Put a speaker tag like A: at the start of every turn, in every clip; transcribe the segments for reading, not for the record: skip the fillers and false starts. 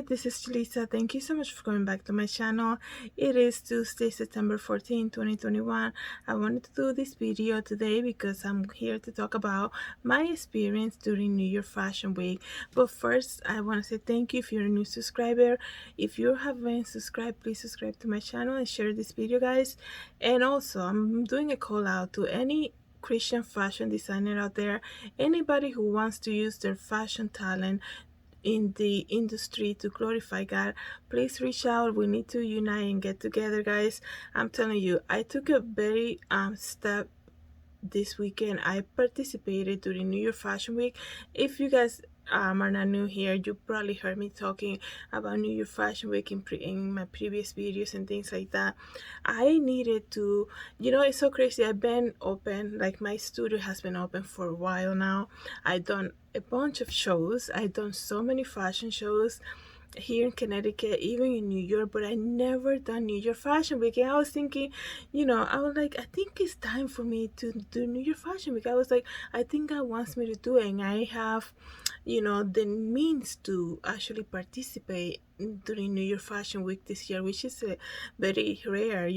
A: this is Julissa. Thank you so much for coming back to my channel. It is Tuesday, September 14, 2021. I wanted to do this video today because I'm here to talk about my experience during New Year Fashion Week. But first, I want to say thank you if you're a new subscriber. If you haven't subscribed, please subscribe to my channel and share this video, guys. And also, I'm doing a call out to any Christian fashion designer out there, anybody who wants to use their fashion talent in the industry to glorify God. Please reach out. We need to unite and get together, guys. I'm telling you, I took a very step this weekend. I participated during New Year Fashion Week. If you guys are not new here, you probably heard me talking about New Year Fashion Week in my previous videos and things like that. I needed to, it's so crazy. I've been open, like my studio has been open for a while now. I've done a bunch of shows. I've done so many fashion shows here in Connecticut, even in New York, but I never done New York Fashion Week. And I was thinking, I was like, I think it's time for me to do New York Fashion Week. I was like, I think God wants me to do it, and I have, the means to actually participate during New York Fashion Week this year, which is very rare,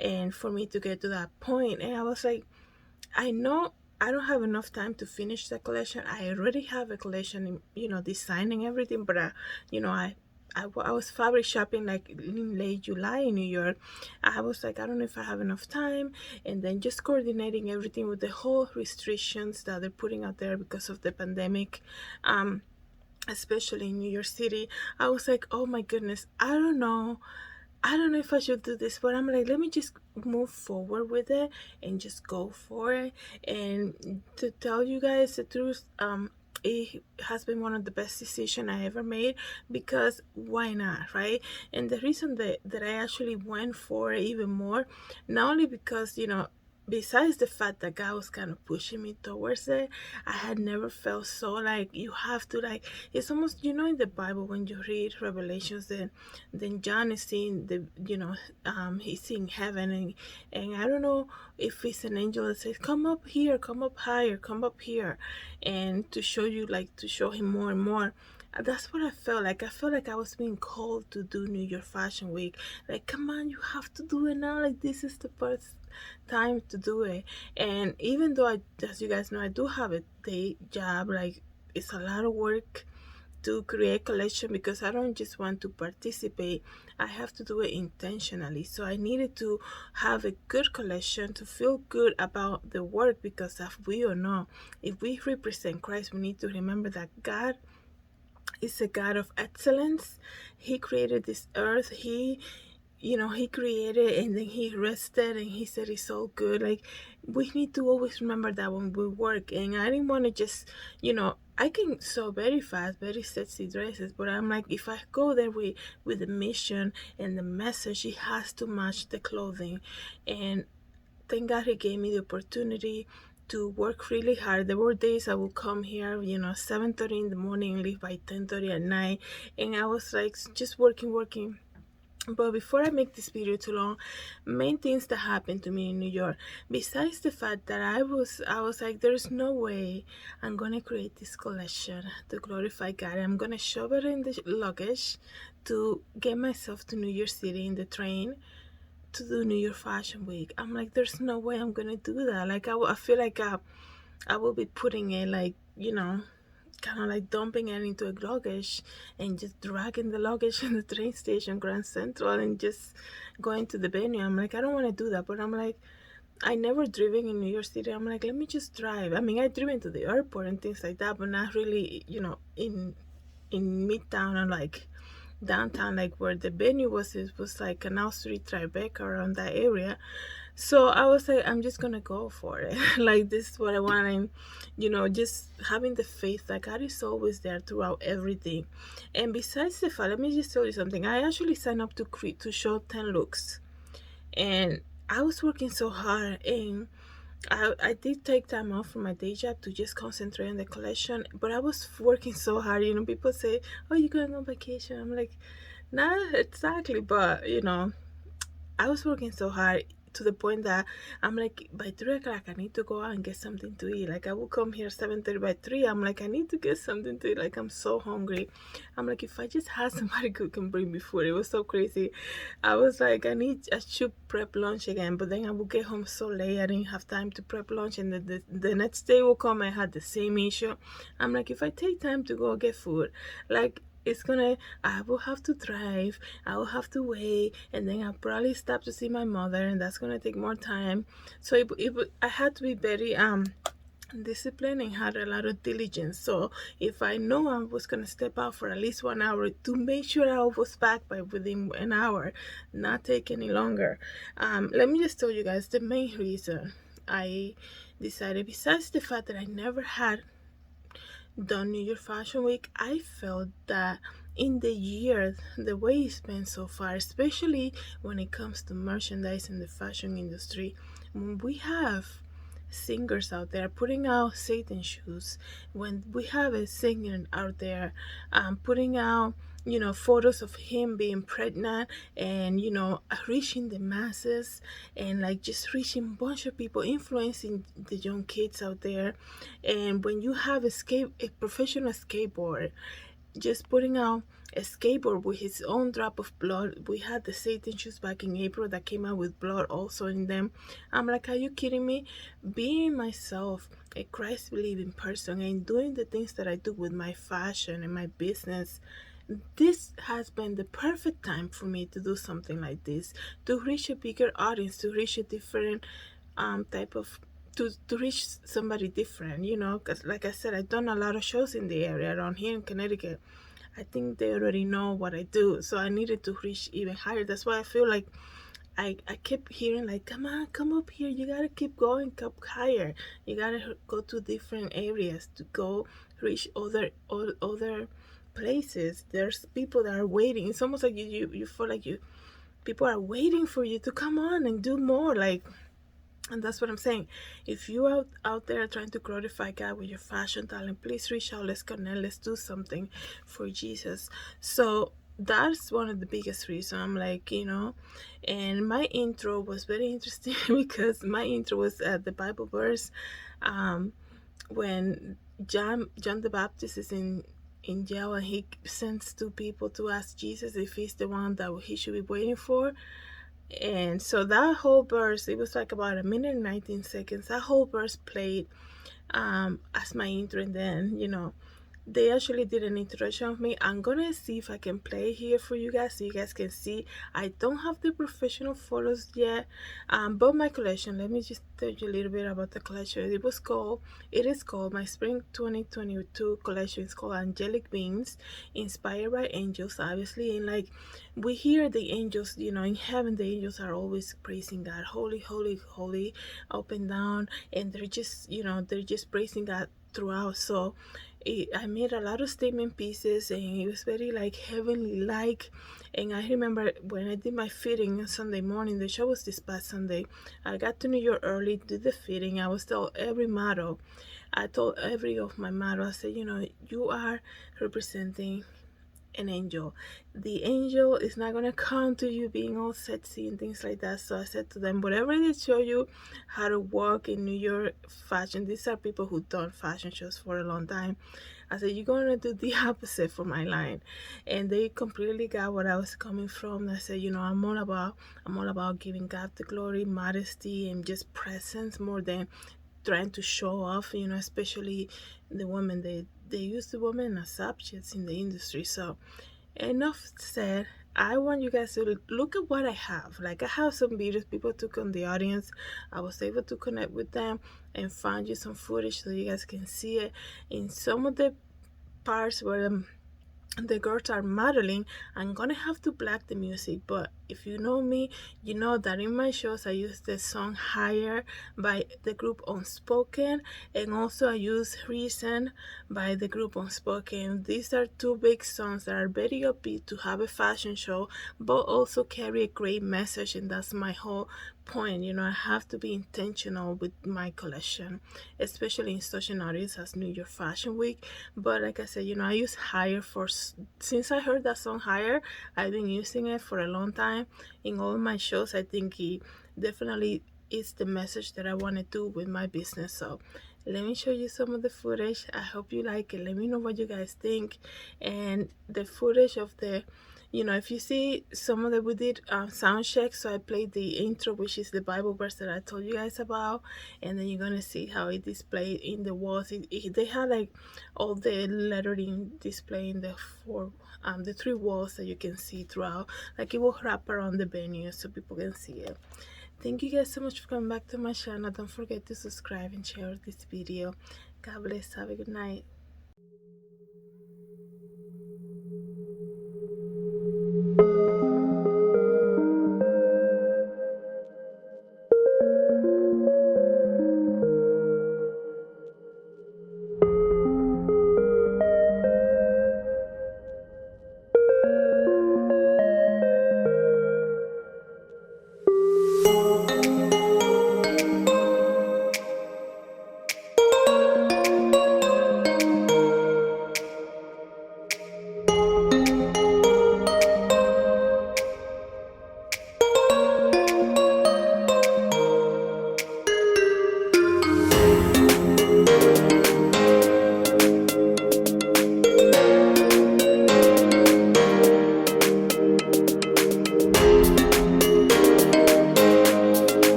A: and for me to get to that point. And I was like, I know I don't have enough time to finish the collection. I already have a collection, designing everything, but I was fabric shopping like in late July in New York. I was like, I don't know if I have enough time, and then just coordinating everything with the whole restrictions that they're putting out there because of the pandemic. Especially in New York City, I was like, oh my goodness, I don't know if I should do this, but I'm like, let me just move forward with it and just go for it. And to tell you guys the truth, it has been one of the best decisions I ever made, because why not, right? And the reason that I actually went for it even more, not only because, besides the fact that God was kind of pushing me towards it, I had never felt so like you have to, like, it's almost, in the Bible when you read Revelations, then John is seeing he's seeing heaven, and I don't know if it's an angel that says, come up here, come up higher, come up here, and to show you, like, to show him more and more. That's what I felt like. I felt like I was being called to do New York Fashion Week. Like, come on, you have to do it now. Like, this is the first time to do it. And even though as you guys know, I do have a day job, like, it's a lot of work to create collection, because I don't just want to participate. I have to do it intentionally. So I needed to have a good collection to feel good about the work, because as we all know, if we represent Christ, we need to remember that God is a God of excellence. He created this earth. He created, and then he rested, and he said it's all good. Like, we need to always remember that when we work. And I didn't want to just, I can sew very fast, very sexy dresses, but I'm like, if I go there with the mission and the message, it has to match the clothing. And thank God he gave me the opportunity to work really hard. There were days I would come here, 7:30 in the morning and leave by 10:30 at night. And I was like, just working. But before I make this video too long, main things that happened to me in New York, besides the fact that I was like, there's no way I'm gonna create this collection to glorify God. I'm gonna shove it in the luggage to get myself to New York City in the train to do New York Fashion Week. I'm like, there's no way I'm gonna do that. Like, I feel like I will be putting it, like, kind of like dumping it into a luggage and just dragging the luggage in the train station, Grand Central, and just going to the venue. I'm like, I don't want to do that. But I'm like, I never driven in New York City. I'm like, let me just drive. I mean, I driven to the airport and things like that, but not really, in Midtown or like downtown, like where the venue was. It was like Canal Street, Tribeca, around that area. So I was like, I'm just gonna go for it. Like, this is what I want. And just having the faith that God is always there throughout everything. And besides the fact, let me just tell you something. I actually signed up to show 10 looks, and I was working so hard, and I did take time off from my day job to just concentrate on the collection, but I was working so hard. People say, oh, you're going on vacation. I'm like, not exactly, but I was working so hard to the point that I'm like, by 3 o'clock I need to go out and get something to eat. Like I will come here 7:30. By 3 I'm like, I need to get something to eat. Like I'm so hungry. I'm like, if I just had somebody who can bring me food. It was so crazy. I was like, I should prep lunch again, but then I would get home so late I didn't have time to prep lunch, and the next day will come, I had the same issue. I'm like, if I take time to go get food, like it's gonna, I will have to drive, I will have to wait, and then I'll probably stop to see my mother, and that's gonna take more time. So I had to be very discipline and had a lot of diligence. So if I know I was gonna step out for at least 1 hour, to make sure I was back by within an hour, not take any longer. Let me just tell you guys the main reason I decided, besides the fact that I never had done New York Fashion Week, I felt that in the year, the way it's been so far, especially when it comes to merchandise in the fashion industry, when we have singers out there putting out Satan shoes, when we have a singer out there putting out, photos of him being pregnant, and reaching the masses, and like just reaching a bunch of people, influencing the young kids out there. And when you have a professional skateboard just putting out a skateboard with his own drop of blood. We had the Satan shoes back in April that came out with blood also in them. I'm like, are you kidding me? Being myself, a Christ believing person, and doing the things that I do with my fashion and my business, this has been the perfect time for me to do something like this, to reach a bigger audience, to reach a different type of, to reach somebody different, because like I said, I've done a lot of shows in the area around here in Connecticut. I think they already know what I do, so I needed to reach even higher. That's why I feel like I kept hearing like, come on, come up here, you gotta keep going up higher, you gotta go to different areas to go reach other places. There's people that are waiting. It's almost like you feel like people are waiting for you to come on and do more, like. And that's what I'm saying. If you out there trying to glorify God with your fashion talent, please reach out. Let's connect. Let's do something for Jesus. So that's one of the biggest reasons. I'm like, and my intro was very interesting because my intro was the Bible verse when John the Baptist is in jail, and he sends two people to ask Jesus if he's the one that he should be waiting for. And so that whole verse, it was like about a minute and 19 seconds. That whole verse played as my intro, and then they actually did an introduction of me. I'm gonna see if I can play here for you guys so you guys can see. I don't have the professional photos yet, but my collection, let me just tell you a little bit about the collection. It is called my spring 2022 collection. It's called Angelic Beings, inspired by angels, obviously. And like we hear the angels, in heaven, the angels are always praising God, holy, holy, holy, up and down, and they're just praising God throughout. So I made a lot of statement pieces, and it was very like heavenly like. And I remember when I did my fitting on Sunday morning, the show was this past Sunday. I got to New York early, did the fitting. I told every of my model, I said, you are representing an angel. The angel is not gonna come to you being all sexy and things like that. So I said to them, whatever they show you how to walk in New York fashion, these are people who done fashion shows for a long time. I said, you're gonna do the opposite for my line. And they completely got what I was coming from. I said, I'm all about giving God the glory, modesty, and just presence more than trying to show off, especially the women. They use the women as subjects in the industry. So enough said. I want you guys to look at what I have. Like I have some videos people took on the audience. I was able to connect with them and find you some footage so you guys can see it. In some of the parts where the girls are modeling, I'm gonna have to black the music, but if you know me, you know that in my shows I use the song Higher by the group Unspoken, and also I use Reason by the group Unspoken. These are two big songs that are very upbeat to have a fashion show, but also carry a great message, and that's my whole point. I have to be intentional with my collection, especially in such an audience as New York Fashion Week. But like I said, I use Higher since I heard that song Higher, I've been using it for a long time. it in all my shows. I think he definitely is the message that I want to do with my business. So let me show you some of the footage. I hope you like it. Let me know what you guys think. And the footage of the, if you see some of the, we did sound check. So I played the intro, which is the Bible verse that I told you guys about, and then you're gonna see how it displayed in the walls. They had like all the lettering displaying the three walls that you can see throughout. Like it will wrap around the venue so people can see it. Thank you guys so much for coming back to my channel. Don't forget to subscribe and share this video. God bless. Have a good night.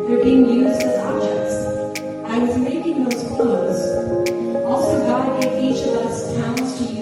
B: They're being used as objects. I was making those clothes. Also, God gave each of us talents to use.